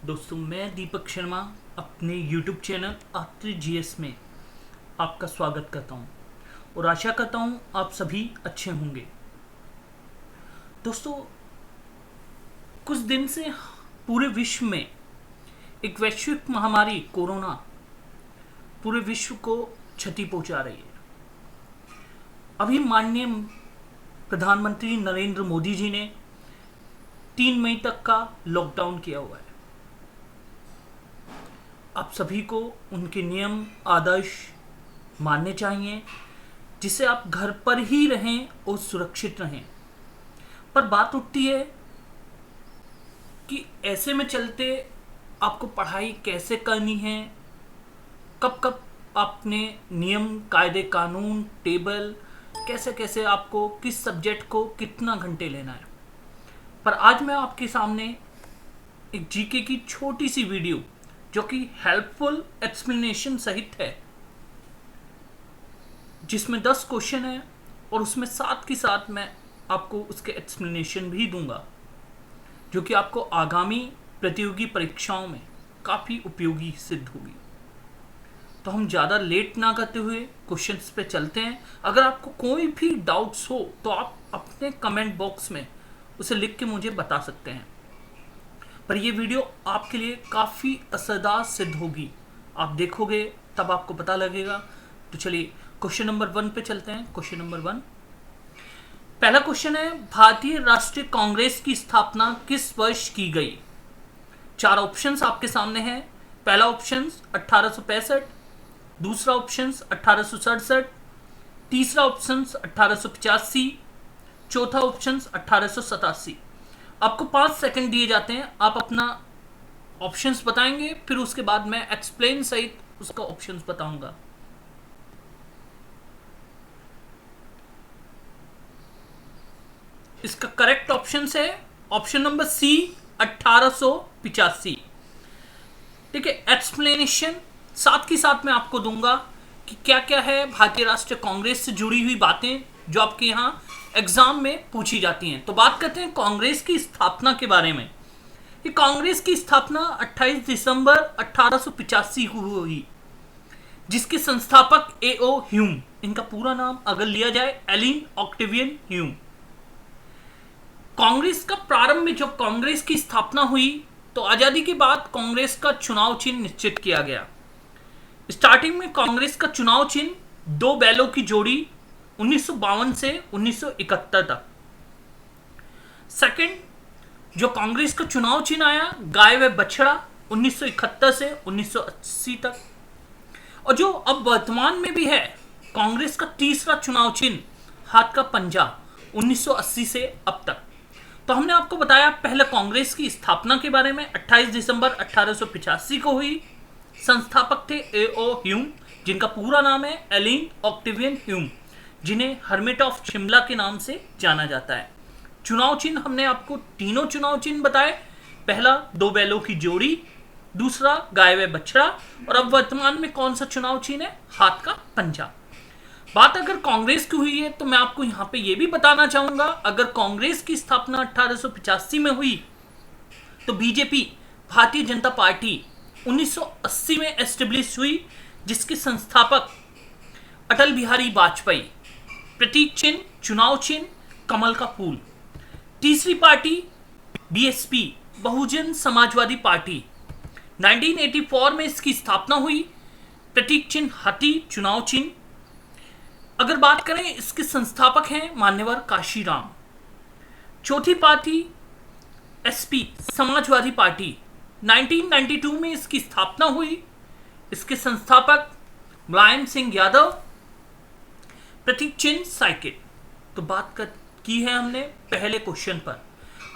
दोस्तों, मैं दीपक शर्मा अपने YouTube चैनल आत्री जीएस में आपका स्वागत करता हूं और आशा करता हूं आप सभी अच्छे होंगे। दोस्तों, कुछ दिन से पूरे विश्व में एक वैश्विक महामारी कोरोना पूरे विश्व को क्षति पहुंचा रही है। अभी माननीय प्रधानमंत्री नरेंद्र मोदी जी ने 3 मई तक का लॉकडाउन किया हुआ है। आप सभी को उनके नियम आदर्श मानने चाहिए, जिससे आप घर पर ही रहें और सुरक्षित रहें। पर बात उठती है कि ऐसे में चलते आपको पढ़ाई कैसे करनी है, कब कब आपने नियम कायदे कानून टेबल कैसे कैसे आपको किस सब्जेक्ट को कितना घंटे लेना है। पर आज मैं आपके सामने एक जीके की छोटी सी वीडियो जो कि हेल्पफुल एक्सप्लेनेशन सहित है, जिसमें 10 क्वेश्चन है और उसमें साथ के साथ मैं आपको उसके एक्सप्लेनेशन भी दूंगा, जो कि आपको आगामी प्रतियोगी परीक्षाओं में काफ़ी उपयोगी सिद्ध होगी। तो हम ज़्यादा लेट ना करते हुए क्वेश्चंस पे चलते हैं। अगर आपको कोई भी डाउट्स हो तो आप अपने कमेंट बॉक्स में उसे लिख के मुझे बता सकते हैं। पर यह वीडियो आपके लिए काफ़ी असरदार सिद्ध होगी, आप देखोगे तब आपको पता लगेगा। तो चलिए क्वेश्चन नंबर 1 पे चलते हैं। क्वेश्चन नंबर 1, पहला क्वेश्चन है, भारतीय राष्ट्रीय कांग्रेस की स्थापना किस वर्ष की गई? 4 ऑप्शंस आपके सामने हैं। पहला ऑप्शन 1865, दूसरा ऑप्शन 1867, तीसरा ऑप्शन 1885, चौथा ऑप्शन 1887। आपको 5 सेकंड दिए जाते हैं। आप अपना ऑप्शंस बताएंगे, फिर उसके बाद मैं एक्सप्लेन सहित उसका ऑप्शंस बताऊंगा। इसका करेक्ट ऑप्शन है ऑप्शन नंबर सी, 1885। ठीक है, एक्सप्लेनेशन साथ के साथ मैं आपको दूंगा कि क्या क्या है भारतीय राष्ट्रीय कांग्रेस से जुड़ी हुई बातें जो आपके यहाँ एग्जाम में पूछी जाती हैं। तो बात करते हैं कांग्रेस की स्थापना के बारे में। ये कांग्रेस की स्थापना 28 दिसंबर 1885 को हुई, जिसके संस्थापक A.O. ह्यूम, इनका पूरा नाम अगर लिया जाए एलिन ऑक्टेवियन ह्यूम। कांग्रेस का प्रारंभ में जब कांग्रेस की स्थापना हुई तो आजादी के बाद कांग्रेस का चुनाव चिन्ह निश्चित किया गया। स्टार्टिंग में कांग्रेस का चुनाव चिन्ह 2 बैलों की जोड़ी 1952 से 1971 तक। सेकंड, जो कांग्रेस का चुनाव चिन्ह आया गाय व बछड़ा 1971 से 1980 तक। और जो अब वर्तमान में भी है कांग्रेस का तीसरा चुनाव चिन्ह हाथ का पंजा 1980 से अब तक। तो हमने आपको बताया पहले कांग्रेस की स्थापना के बारे में 28 दिसंबर 1885 को हुई। संस्थापक थे A.O. ह्यूम, जिनका पूरा नाम है एलिन ऑक्टेवियन ह्यूम, जिन्हें हर्मिट ऑफ शिमला के नाम से जाना जाता है। चुनाव चिन्ह हमने आपको तीनों चुनाव चिन्ह बताए। पहला 2 बैलों की जोड़ी, दूसरा गाय व बछड़ा, और अब वर्तमान में कौन सा चुनाव चिन्ह है? हाथ का पंजा। बात अगर कांग्रेस की हुई है तो मैं आपको यहाँ पे ये भी बताना चाहूंगा, अगर कांग्रेस की स्थापना 1885 में हुई तो बीजेपी भारतीय जनता पार्टी 1980 में एस्टेब्लिश हुई, जिसके संस्थापक अटल बिहारी वाजपेयी। प्रतीक चिन्ह चुनाव चिन्ह कमल का फूल। तीसरी party BSP, Bahujan Samajwadi party. 1984 में इसकी स्थापना हुई। प्रतीक चिन्ह हाथी, चुनाव चिन्ह। अगर बात करें, इसके संस्थापक हैं मान्यवर काशीराम। चौथी पार्टी एसपी, समाजवादी पार्टी। 1992 में इसकी स्थापना हुई। इसके संस्थापक मुलायम सिंह यादव। प्रतीक चिन्ह साइकिल। तो बात की है हमने पहले क्वेश्चन पर।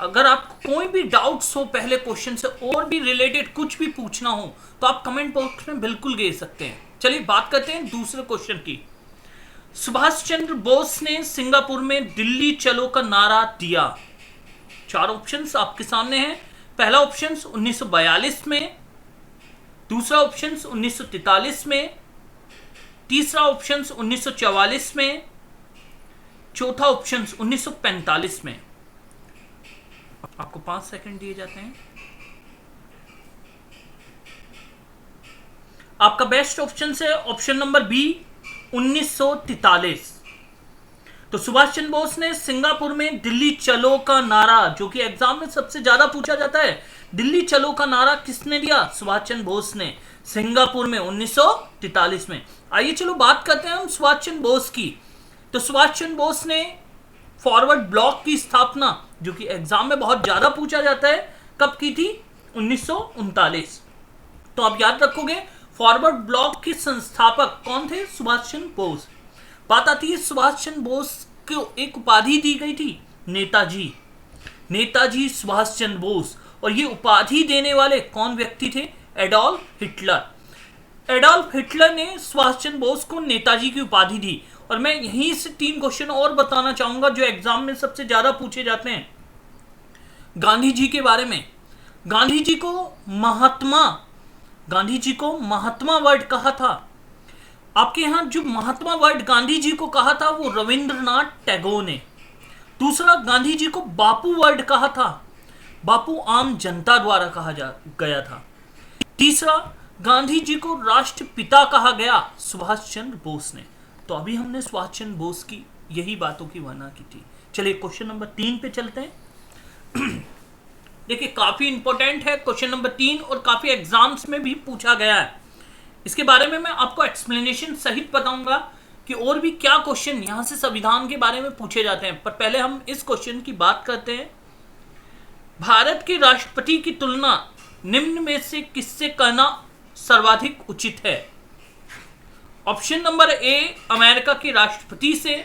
अगर आपको कोई भी डाउट्स हो पहले क्वेश्चन से और भी रिलेटेड कुछ भी पूछना हो तो आप कमेंट बॉक्स में बिल्कुल भेज सकते हैं। चलिए बात करते हैं दूसरे क्वेश्चन की। सुभाष चंद्र बोस ने सिंगापुर में दिल्ली चलो का नारा दिया। 4 ऑप्शंस आपके सामने हैं। पहला ऑप्शन 1942 में, दूसरा ऑप्शन 1943 में, तीसरा ऑप्शन 1944 में, चौथा ऑप्शन 1945 में। आपको 5 सेकंड दिए जाते हैं। आपका बेस्ट ऑप्शन है ऑप्शन नंबर बी 1943। तो सुभाष चंद्र बोस ने सिंगापुर में दिल्ली चलो का नारा, जो कि एग्जाम में सबसे ज्यादा पूछा जाता है, दिल्ली चलो का नारा किसने दिया? सुभाष चंद्र बोस ने, सिंगापुर में 1943 में। आइए चलो बात करते हैं हम सुभाष चंद्र बोस की। तो सुभाष चंद्र बोस ने फॉरवर्ड ब्लॉक की स्थापना, जो कि एग्जाम में बहुत ज्यादा पूछा जाता है, कब की थी? 1939। तो आप याद रखोगे फॉरवर्ड ब्लॉक के संस्थापक कौन थे? सुभाष चंद्र बोस। बात आती है सुभाष चंद्र बोस को एक उपाधि दी गई थी, नेताजी, नेताजी सुभाष चंद्र बोस। और ये उपाधि देने वाले कौन व्यक्ति थे? Adolf Hitler. एडोल्फ हिटलर ने सुभाष चंद्र बोस को नेताजी की उपाधि दी। और मैं यहीं से 3 क्वेश्चन और बताना चाहूंगा जो एग्जाम में सबसे ज्यादा पूछे जाते हैं गांधी जी के बारे में। गांधी जी को महात्मा वर्ड कहा था। आपके यहां जो महात्मा वर्ड गांधी जी को कहा था वो रविंद्रनाथ टैगोर ने। दूसरा, गांधी जी को बापू वर्ड कहा था, बापू आम जनता द्वारा कहा गया था। तीसरा, गांधी जी को राष्ट्रपिता कहा गया सुभाष चंद्र बोस ने। तो अभी हमने सुभाष चंद्र बोस की यही बातों की वर्णना की थी। चलिए क्वेश्चन नंबर 3 पे चलते हैं। देखिए काफी इंपॉर्टेंट है क्वेश्चन नंबर 3 और काफी एग्जाम्स में भी पूछा गया है। इसके बारे में मैं आपको एक्सप्लेनेशन सहित बताऊंगा कि और भी क्या क्वेश्चन यहां से संविधान के बारे में पूछे जाते हैं। पर पहले हम इस क्वेश्चन की बात करते हैं। भारत के राष्ट्रपति की तुलना निम्न में से किससे करना सर्वाधिक उचित है? ऑप्शन नंबर ए अमेरिका के राष्ट्रपति से,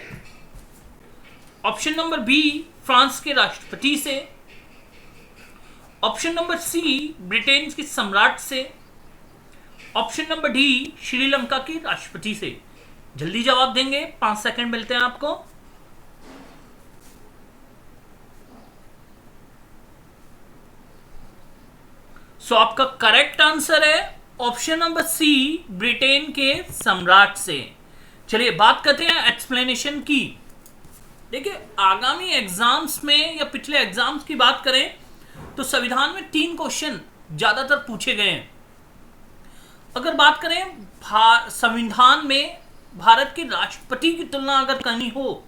ऑप्शन नंबर बी फ्रांस के राष्ट्रपति से, ऑप्शन नंबर सी ब्रिटेन के सम्राट से, ऑप्शन नंबर डी श्रीलंका के राष्ट्रपति से। जल्दी जवाब देंगे, 5 सेकंड मिलते हैं आपको। सो आपका करेक्ट आंसर है ऑप्शन नंबर सी ब्रिटेन के सम्राट से। चलिए बात करते हैं एक्सप्लेनेशन की। देखिए आगामी एग्जाम्स में या पिछले एग्जाम्स की बात करें तो संविधान में 3 क्वेश्चन ज्यादातर पूछे गए हैं। अगर बात करें संविधान में भारत के राष्ट्रपति की तुलना अगर करनी हो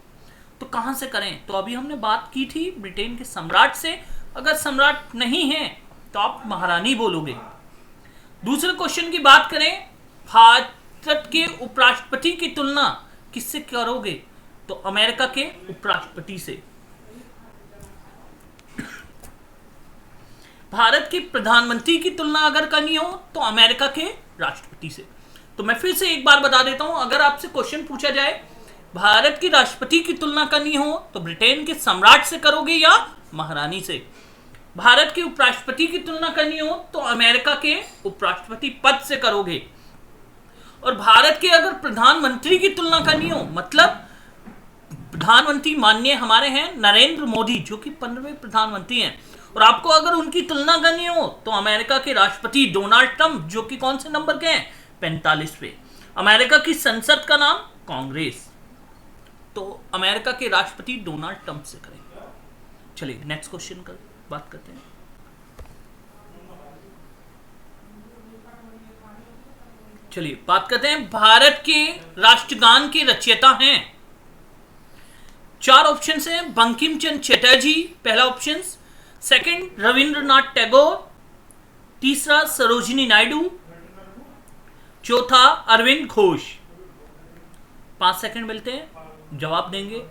तो कहां से करें? तो अभी हमने बात की थी ब्रिटेन के सम्राट से। अगर सम्राट नहीं है तो आप महारानी बोलोगे। दूसरे क्वेश्चन की बात करें, भारत के उपराष्ट्रपति की तुलना किससे करोगे? तो अमेरिका के उपराष्ट्रपति से। भारत के प्रधानमंत्री की तुलना अगर करनी हो तो अमेरिका के राष्ट्रपति से। तो मैं फिर से एक बार बता देता हूं, अगर आपसे क्वेश्चन पूछा जाए भारत की राष्ट्रपति की तुलना करनी हो तो ब्रिटेन के सम्राट से करोगे या महारानी से। भारत के उपराष्ट्रपति की तुलना करनी हो तो अमेरिका के उपराष्ट्रपति पद से करोगे। और भारत के अगर प्रधानमंत्री की तुलना करनी हो, मतलब प्रधानमंत्री माननीय हमारे हैं नरेंद्र मोदी जो कि 15वें प्रधानमंत्री हैं, और आपको अगर उनकी तुलना करनी हो तो अमेरिका के राष्ट्रपति डोनाल्ड ट्रंप जो कि कौन से नंबर के हैं? 45वें। अमेरिका की संसद का नाम कांग्रेस। तो अमेरिका के राष्ट्रपति डोनाल्ड ट्रंप से करें। चलिए नेक्स्ट क्वेश्चन कर बात करते हैं। चलिए बात करते हैं भारत के राष्ट्रगान के रचयिता हैं। 4 ऑप्शन हैं। बंकिम चंद्र चटर्जी पहला ऑप्शन, सेकंड रविंद्रनाथ टैगोर, तीसरा सरोजिनी नायडू, चौथा अरविंद घोष। 5 सेकंड मिलते हैं, जवाब देंगे।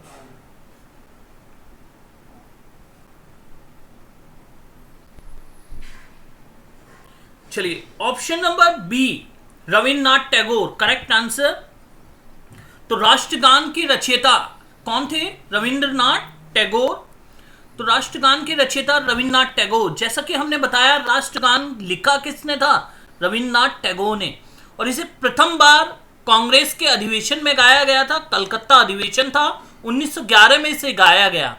चलिए option number B Rabindranath Tagore correct answer. तो राष्ट्रगान के रचयिता कौन थे? रविंद्रनाथ टैगोर। तो राष्ट्रगान के रचयिता रविंद्रनाथ टैगोर। जैसा कि हमने बताया राष्ट्रगान लिखा किसने था? रविंद्रनाथ टैगोर ने। और इसे प्रथम बार कांग्रेस के अधिवेशन में गाया गया था। कलकत्ता अधिवेशन था, 1911 में इसे गाया गया।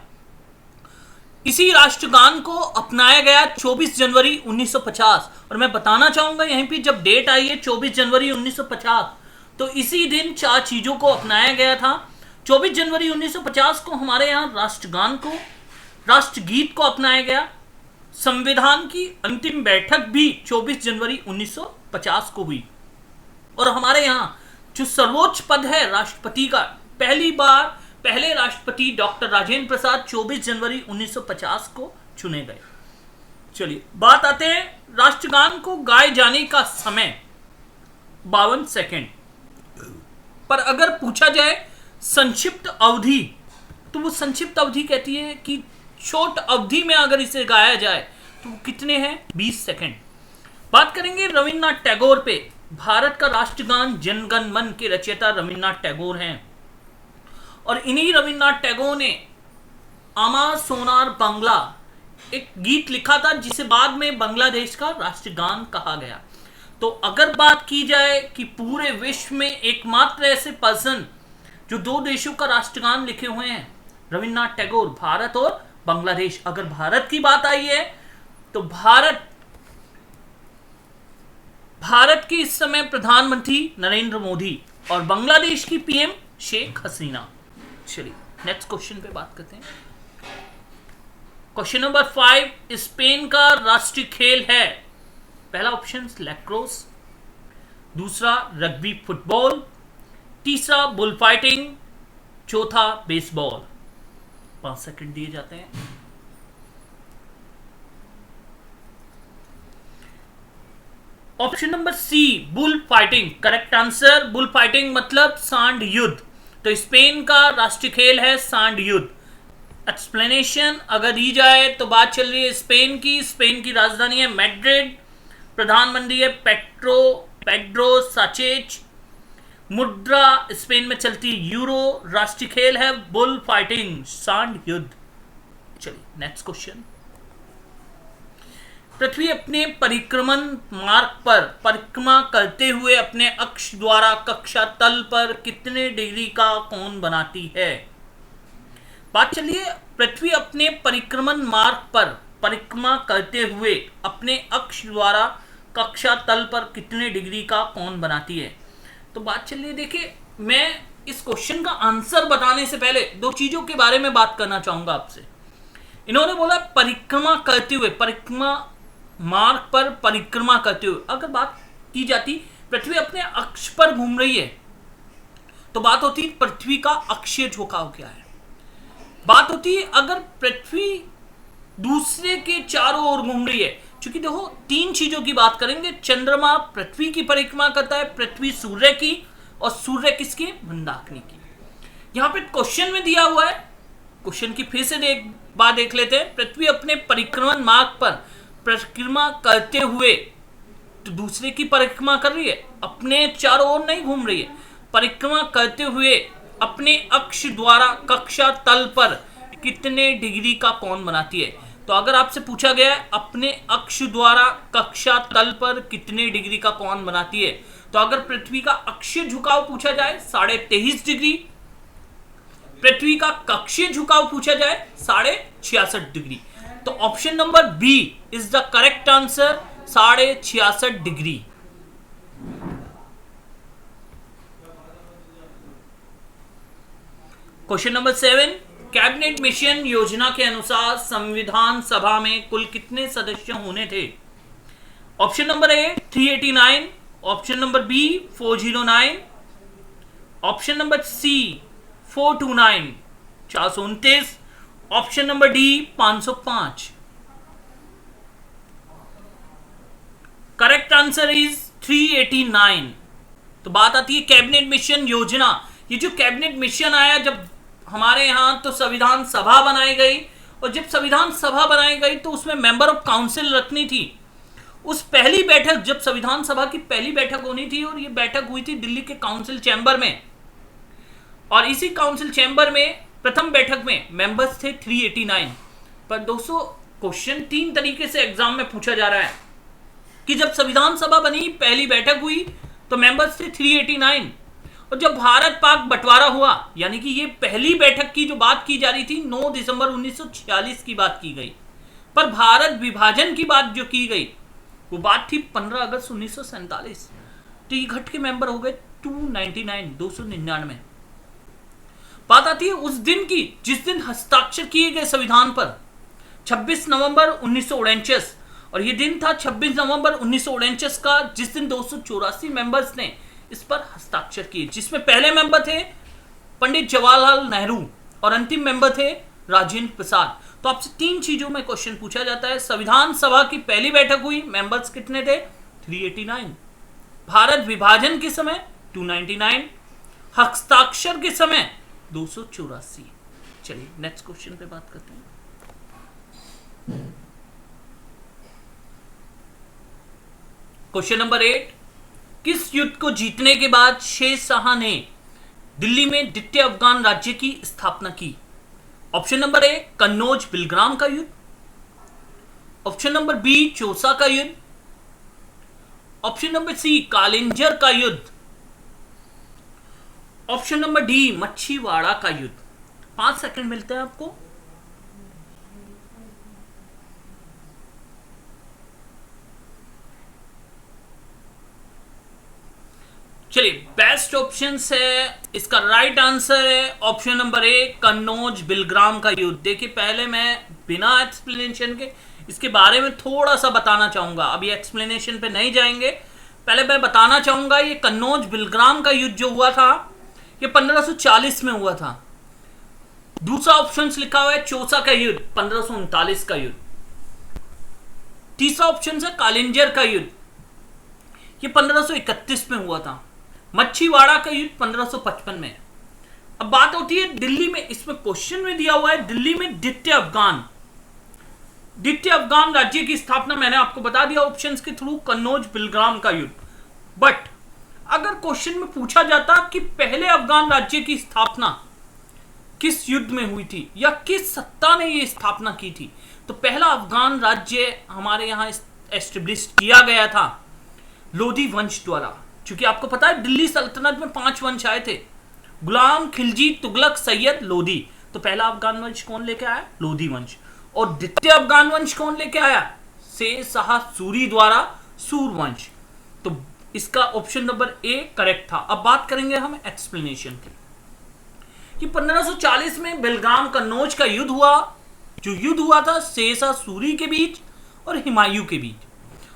इसी राष्ट्रगान को अपनाया गया 24 जनवरी 1950। और मैं बताना चाहूंगा यहीं पे जब डेट आई है 24 जनवरी 1950, तो इसी दिन 4 चीजों को अपनाया गया था। 24 जनवरी 1950 को हमारे यहाँ राष्ट्रगान को, राष्ट्रगीत को अपनाया गया। संविधान की अंतिम बैठक भी 24 जनवरी 1950 को हुई। और हमारे यहाँ जो सर्वोच्च पद है राष्ट्रपति का, पहले राष्ट्रपति डॉक्टर राजेंद्र प्रसाद 24 जनवरी 1950 को चुने गए। चलिए बात आते हैं राष्ट्रगान को गाए जाने का समय 52 सेकेंड। पर अगर पूछा जाए संक्षिप्त अवधि, तो वो संक्षिप्त अवधि कहती है कि शॉर्ट अवधि में अगर इसे गाया जाए तो वो कितने हैं, 20 सेकेंड। बात करेंगे रविन्द्रनाथ टैगोर पे। भारत का राष्ट्रगान जनगण मन के रचयिता रविन्द्रनाथ टैगोर हैं और इन्हीं रविन्द्रनाथ टैगोर ने आमा सोनार बांग्ला एक गीत लिखा था जिसे बाद में बांग्लादेश का राष्ट्रगान कहा गया। तो अगर बात की जाए कि पूरे विश्व में एकमात्र ऐसे पर्सन जो 2 देशों का राष्ट्रगान लिखे हुए हैं, रविन्द्रनाथ टैगोर, भारत और बांग्लादेश। अगर भारत की बात आई है तो भारत के इस समय प्रधानमंत्री नरेंद्र मोदी और बांग्लादेश की पीएम शेख हसीना। चलिए नेक्स्ट क्वेश्चन पे बात करते हैं। क्वेश्चन नंबर 5, स्पेन का राष्ट्रीय खेल है। पहला ऑप्शन लैक्रोस, दूसरा रग्बी फुटबॉल, तीसरा बुल फाइटिंग, चौथा बेसबॉल। 5 सेकंड दिए जाते हैं। Option number C bull fighting correct answer. Bull fighting मतलब सांड युद्ध। तो स्पेन का राष्ट्रीय खेल है सांड युद्ध। एक्सप्लेनेशन अगर दी जाए तो बात चल रही है स्पेन की राजधानी है मैड्रिड, प्रधानमंत्री है पेड्रो साचेज, मुद्रा स्पेन में चलती यूरो, राष्ट्रीय खेल है बुल फाइटिंग सांड युद्ध। चलिए नेक्स्ट क्वेश्चन। पृथ्वी अपने परिक्रमण मार्ग पर परिक्रमा करते हुए अपने अक्ष द्वारा कक्षा तल पर कितने डिग्री का कोण बनाती है। बात चलिए पृथ्वी अपने परिक्रमण मार्ग पर परिक्रमा करते हुए अपने अक्ष द्वारा कक्षा तल पर कितने डिग्री का कोण बनाती है। तो बात चलिए देखिए, मैं इस क्वेश्चन का आंसर बताने से पहले 2 चीजों के बारे में बात करना चाहूंगा आपसे। इन्होंने बोला परिक्रमा करते हुए, परिक्रमा मार्ग पर परिक्रमा करते हुए। अगर बात की जाती पृथ्वी अपने अक्ष पर घूम रही है तो बात होती पृथ्वी का अक्षीय झुकाव क्या है। बात होती है अगर पृथ्वी दूसरे के चारों ओर घूम रही है, क्योंकि देखो 3 चीजों की बात करेंगे। चंद्रमा पृथ्वी की परिक्रमा करता है, पृथ्वी सूर्य की, और सूर्य किसकी, मंदाकिनी की। यहां पे क्वेश्चन में दिया हुआ है, क्वेश्चन की फिर से देख लेते हैं। पृथ्वी अपने परिक्रमण मार्ग पर परिक्रमा करते हुए, तो दूसरे की परिक्रमा कर रही है, अपने चारों ओर नहीं घूम रही है। परिक्रमा करते हुए अपने अक्ष द्वारा कक्षा तल पर कितने डिग्री का कोण बनाती है। तो अगर आपसे पूछा गया है अपने अक्ष द्वारा कक्षा तल पर कितने डिग्री का कोण बनाती है, तो अगर पृथ्वी का अक्षीय झुकाव पूछा जाए 23.5 डिग्री, पृथ्वी का कक्षीय झुकाव पूछा जाए 66.5 डिग्री। तो option number B is the correct answer, 66.5 degree. Question number 7, cabinet mission योजना के अनुसार संविधान सभा में कुल कितने सदस्य होने थे। Option number A 389, option number B 409, option number C 429 429, option number D 505। Correct answer is 389। तो बात आती है कैबिनेट मिशन योजना। ये जो कैबिनेट मिशन आया जब हमारे यहां, तो संविधान सभा बनाई गई, और जब संविधान सभा बनाई गई तो उसमें मेंबर ऑफ काउंसिल रखनी थी। उस पहली बैठक, जब संविधान सभा की पहली बैठक होनी थी, और ये बैठक हुई थी दिल्ली के काउंसिल चैम्बर में, और इसी काउंसिल चैम्बर में प्रथम बैठक में मेंबर्स थे 389। पर दोस्तों क्वेश्चन 3 तरीके से एग्जाम में पूछा जा रहा है कि जब संविधान सभा बनी, पहली बैठक हुई, तो मेंबर्स थे 389, और जब भारत पाक बंटवारा हुआ, यानी कि ये पहली बैठक की जो बात की जा रही थी 9 दिसंबर 1946 की बात की गई, पर भारत विभाजन की बात जो की गई वो बात थी 15 अगस्त 1947। तो ये घट के मेंबर हो गए 299। बात आती है उस दिन की जिस दिन हस्ताक्षर किए गए संविधान पर, 26 नवंबर 1949, और ये दिन था 26 नवंबर 1949 का, जिस दिन 284 मेंबर्स ने इस पर हस्ताक्षर किए, जिसमें पहले मेंबर थे पंडित जवाहरलाल नेहरू और अंतिम मेंबर थे राजेंद्र प्रसाद। तो आपसे 3 चीजों में क्वेश्चन पूछा जाता है। संविधान सभा की पहली बैठक हुई, मेंबर्स कितने थे? 389। भारत विभाजन के समय 299। हस्ताक्षर के समय 284। चलिए नेक्स्ट क्वेश्चन पे बात करते हैं। क्वेश्चन नंबर 8, किस युद्ध को जीतने के बाद शेर शाह ने दिल्ली में द्वितीय अफगान राज्य की स्थापना की? ऑप्शन नंबर ए कन्नौज बिलग्राम का युद्ध, ऑप्शन नंबर बी चौसा का युद्ध, ऑप्शन नंबर सी कालिंजर का युद्ध, ऑप्शन नंबर डी मच्छीवाड़ा का युद्ध। 5 सेकंड मिलते हैं आपको। चलिए बेस्ट ऑप्शन है, इसका राइट आंसर है ऑप्शन नंबर ए कन्नौज बिलग्राम का युद्ध। देखिए पहले मैं बिना एक्सप्लेनेशन के इसके बारे में थोड़ा सा बताना चाहूंगा, अभी एक्सप्लेनेशन पे नहीं जाएंगे। पहले मैं बताना चाहूंगा ये कन्नौज बिलग्राम का युद्ध जो हुआ था ये 1540 में हुआ था। दूसरा ऑप्शन लिखा हुआ है चौसा का युद्ध 1539 का युद्ध। तीसरा ऑप्शन है कालिंजर का युद्ध, ये 1531 में हुआ था। मच्छीवाड़ा का युद्ध 1555 में। अब बात होती है दिल्ली में, इसमें क्वेश्चन में दिया हुआ है दिल्ली में द्वितीय अफगान राज्य की स्थापना, मैंने आपको बता दिया ऑप्शंस के थ्रू, कन्नौज बिलग्राम का युद्ध। बट अगर क्वेश्चन में पूछा जाता कि पहले अफगान राज्य की स्थापना किस युद्ध में हुई थी या किस सत्ता ने यह स्थापना की थी, तो पहला अफगान राज्य हमारे यहां एस्टेब्लिश किया गया था लोधी वंश द्वारा। क्योंकि आपको पता है दिल्ली सल्तनत में 5 वंश आए थे, गुलाम, खिलजी, तुगलक, सैयद, लोधी। तो पहला अफगान वंश कौन लेके आया? लोधी वंश। और द्वितीय अफगान वंश कौन लेके आया? शेर शाह सूरी द्वारा सूर वंश। तो इसका ऑप्शन नंबर ए करेक्ट था। अब बात करेंगे हम एक्सप्लेनेशन की कि 1540 में बेलगाम कन्नौज का युद्ध हुआ, जो युद्ध हुआ था शेर शाह सूरी के बीच और हुमायूं के बीच।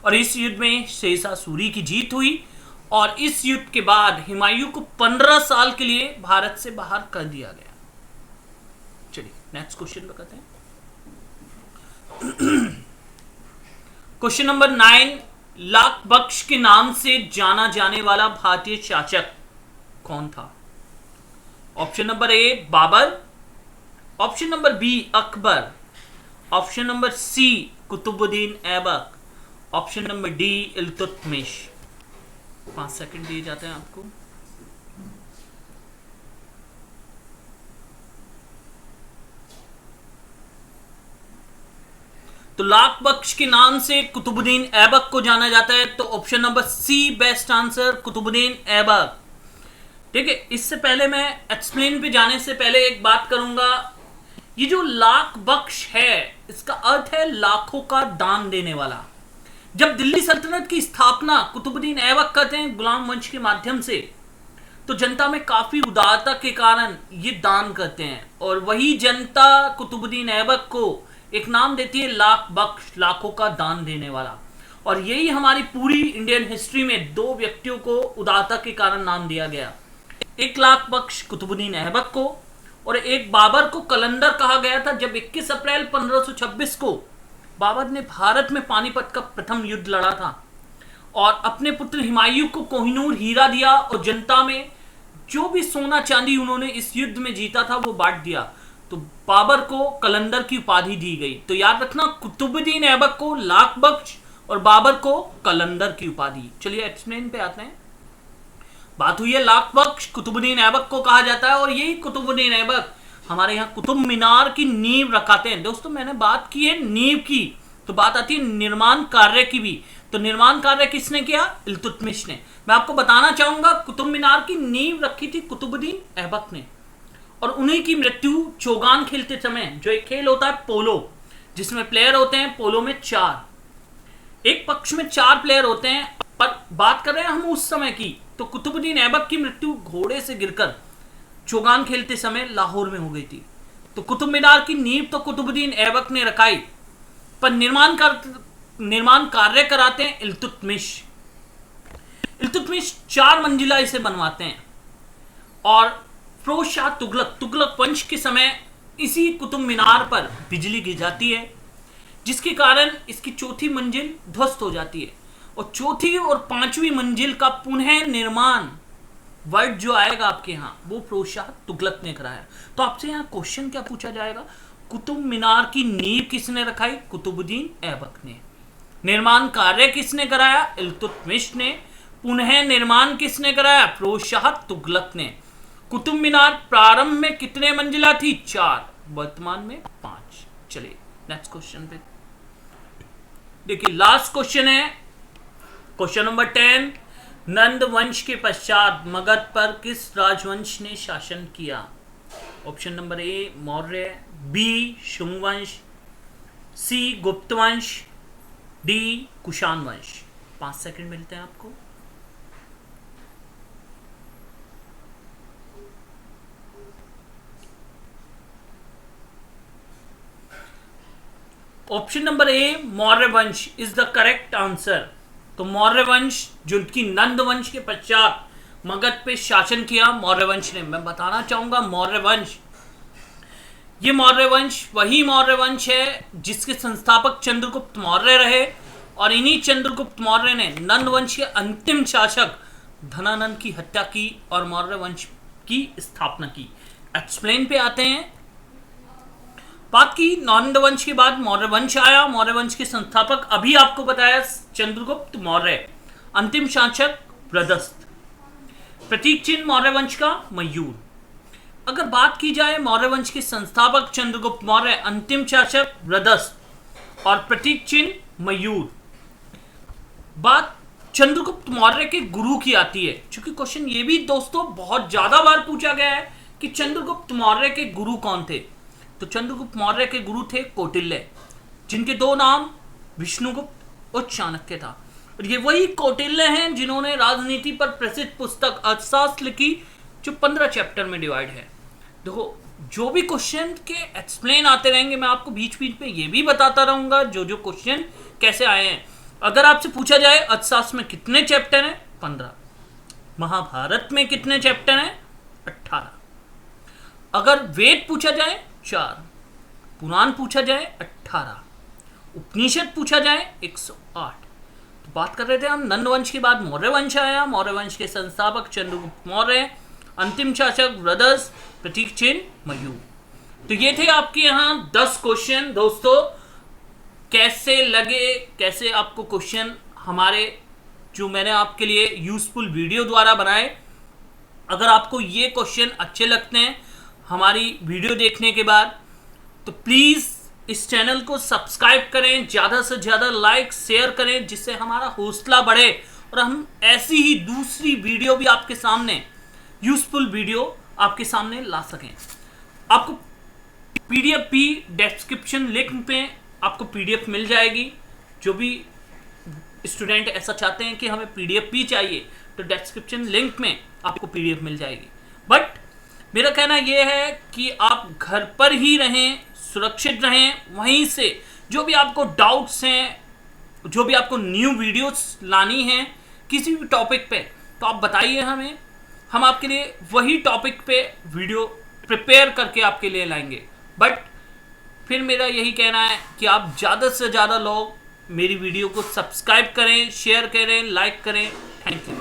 और इस युद्ध में शेर शाह सूरी की जीत हुई और इस युद्ध के बाद हुमायूं को 15 साल के लिए भारत से बाहर कर दिया गया। चलिए नेक्स्ट क्वेश्चन बताते हैं। क्वेश्चन नंबर 9, लाख बख्श के नाम से जाना जाने वाला भारतीय शासक कौन था? Option number A Babur, option number B Akbar, option number C Qutbuddin Aibak, option number D Iltutmish. 5 second दिए जाते हैं आपको। तो लाख बख्श के नाम से कुतुबुद्दीन ऐबक को जाना जाता है, तो option number C best answer, Qutbuddin Aibak. ठीक है, इससे पहले मैं एक्सप्लेन पे जाने से पहले एक बात करूंगा। ये जो लाख बख्श है इसका अर्थ है लाखों का दान देने वाला। जब दिल्ली सल्तनत की स्थापना कुतुबुद्दीन ऐबक करते हैं गुलाम वंश के माध्यम से, तो जनता में काफी उदारता के कारण ये दान करते हैं और वही जनता कुतुबुद्दीन ऐबक को एक नाम देती है लाख बख्श, लाखों का दान देने वाला। और यही हमारी पूरी इंडियन हिस्ट्री में 2 व्यक्तियों को उदारता के कारण नाम दिया गया, एक लाख बख्श कुतुबुद्दीन ऐबक को और एक बाबर को कलंदर कहा गया था। जब 21 अप्रैल 1526 को बाबर ने भारत में पानीपत का प्रथम युद्ध लड़ा था और अपने पुत्र हुमायूं को कोहिनूर हीरा दिया और जनता में जो भी सोना चांदी उन्होंने इस युद्ध में जीता था वो बांट दिया, तो बाबर को कलंदर की उपाधि दी गई। तो याद रखना, कुतुबुद्दीन ऐबक को लाख बख्श और बाबर को कलंदर की उपाधि। चलिए एक्सप्लेन पे आते हैं। बात हुई है लाख बख्श कुतुबुद्दीन ऐबक को कहा जाता है और यही कुतुबुद्दीन ऐबक हमारे यहाँ कुतुब मीनार की नींव रखाते हैं। दोस्तों मैंने बात की है नींव की, तो बात आती है निर्माण कार्य की भी। तो निर्माण कार्य किसने किया? इल्तुतमिश ने। मैं आपको बताना चाहूंगा कुतुब मीनार की नींव रखी थी कुतुबुद्दीन ऐबक ने और उन्हीं की मृत्यु चौगान खेलते समय, जो एक खेल होता है पोलो, जिसमें प्लेयर होते हैं पोलो में 4, एक पक्ष में 4 प्लेयर होते हैं। पर बात कर रहे हैं हम उस समय की, तो कुतुबुद्दीन ऐबक की मृत्यु घोड़े से गिरकर चौगान खेलते समय लाहौर में हो गई थी। तो कुतुब मीनार की नींव तो कुतुबुद्दीन ऐबक ने रखाई, पर निर्माण कार्य कराते हैं इल्तुतमिश। इल्तुतमिश 4 मंजिला इसे बनवाते हैं और फिरोज शाह तुगलक वंश के समय इसी कुतुब मीनार पर बिजली गिर जाती है, जिसके कारण इसकी चौथी मंजिल ध्वस्त हो जाती है और चौथी और पांचवी मंजिल का पुनः निर्माण वर्ड जो आएगा आपके यहाँ वो फिरोज शाह तुगलक ने कराया। तो आपसे यहाँ क्वेश्चन क्या पूछा जाएगा, कुतुब मीनार की नींव किसने रखाई, कुतुबुद्दीन ऐबक ने। निर्माण कार्य किसने कराया, इल्तुतमिश ने। पुनः निर्माण किसने कराया, फिरोज शाह तुगलक ने। कुतुब मीनार प्रारंभ में कितने मंजिला थी, 4, वर्तमान में 5। चलिए नेक्स्ट क्वेश्चन पे देखिए, लास्ट क्वेश्चन है क्वेश्चन नंबर 10। नंद वंश के पश्चात मगध पर किस राजवंश ने शासन किया। Option number A Maurya, B Shunga वंश, सी गुप्त वंश, डी कुषाण वंश। 5 सेकंड मिलते हैं आपको। ऑप्शन नंबर ए मौर्य वंश इज द करेक्ट आंसर। तो मौर्य वंश जो कि नंद वंश के पश्चात मगध पे शासन किया मौर्य वंश ने। मैं बताना चाहूंगा मौर्य वंश, ये मौर्य वंश वही मौर्य वंश है जिसके संस्थापक चंद्रगुप्त मौर्य रहे और इन्हीं चंद्रगुप्त मौर्य ने नंद वंश के अंतिम शासक धनानंद की हत्या की और मौर्य वंश की स्थापना की। एक्सप्लेन पे आते हैं। बात की नंद वंश के बाद मौर्य वंश आया। मौर्य वंश के संस्थापक अभी आपको बताया चंद्रगुप्त मौर्य, अंतिम शासक वृद्धस्त, प्रतीक चिन्ह मौर्य वंश का मयूर। अगर बात की जाए मौर्य वंश के संस्थापक चंद्रगुप्त मौर्य, अंतिम शासक वृद्धस्त और प्रतीक चिन्ह मयूर, बात चंद्रगुप्त मौर्य के गुरु की आती है। क्योंकि क्वेश्चन ये भी दोस्तों बहुत ज्यादा बार पूछा गया है कि चंद्रगुप्त मौर्य के गुरु कौन थे। तो चंद्रगुप्त मौर्य के गुरु थे कौटिल्य, जिनके 2 नाम विष्णुगुप्त और चाणक्य था। और ये वही कौटिल्य हैं जिन्होंने राजनीति पर प्रसिद्ध पुस्तक अर्थशास्त्र लिखी, जो 15 चैप्टर में डिवाइड है। देखो जो भी क्वेश्चन के एक्सप्लेन आते रहेंगे, मैं आपको बीच बीच में ये भी बताता रहूंगा जो जो क्वेश्चन कैसे आए हैं। अगर आपसे पूछा जाए अर्थशास्त्र में कितने चैप्टर हैं, 15। महाभारत में कितने चैप्टर हैं, 18। अगर वेद पूछा जाए 4, पुराण पूछा जाए 18, उपनिषद पूछा जाए 108। तो बात कर रहे थे हम नंद वंश के बाद मौर्य वंश आया। मौर्य वंश के संस्थापक चंद्रगुप्त मौर्य, अंतिम शासक वृद्धस्त, प्रतीक चिन्ह मयूर। तो ये थे आपके यहाँ 10 क्वेश्चन। दोस्तों कैसे लगे, कैसे आपको क्वेश्चन हमारे जो मैंने आपके लिए यूजफुल वीडियो द्वारा बनाए। अगर आपको ये क्वेश्चन अच्छे लगते हैं हमारी वीडियो देखने के बाद, तो प्लीज़ इस चैनल को सब्सक्राइब करें, ज़्यादा से ज़्यादा लाइक शेयर करें, जिससे हमारा हौसला बढ़े और हम ऐसी ही दूसरी वीडियो भी आपके सामने, यूजफुल वीडियो आपके सामने ला सकें। आपको पीडीएफ भी डिस्क्रिप्शन लिंक पे आपको पीडीएफ मिल जाएगी। जो भी स्टूडेंट ऐसा चाहते हैं कि हमें पीडीएफ भी चाहिए, तो डिस्क्रिप्शन लिंक में आपको पीडीएफ मिल जाएगी। बट मेरा कहना यह है कि आप घर पर ही रहें, सुरक्षित रहें। वहीं से जो भी आपको डाउट्स हैं, जो भी आपको न्यू वीडियोस लानी हैं किसी भी टॉपिक पे, तो आप बताइए हमें, हम आपके लिए वही टॉपिक पे वीडियो प्रिपेयर करके आपके लिए लाएंगे। बट फिर मेरा यही कहना है कि आप ज़्यादा से ज़्यादा लोग मेरी वीडियो को सब्सक्राइब करें, शेयर करें, लाइक करें। Thank you.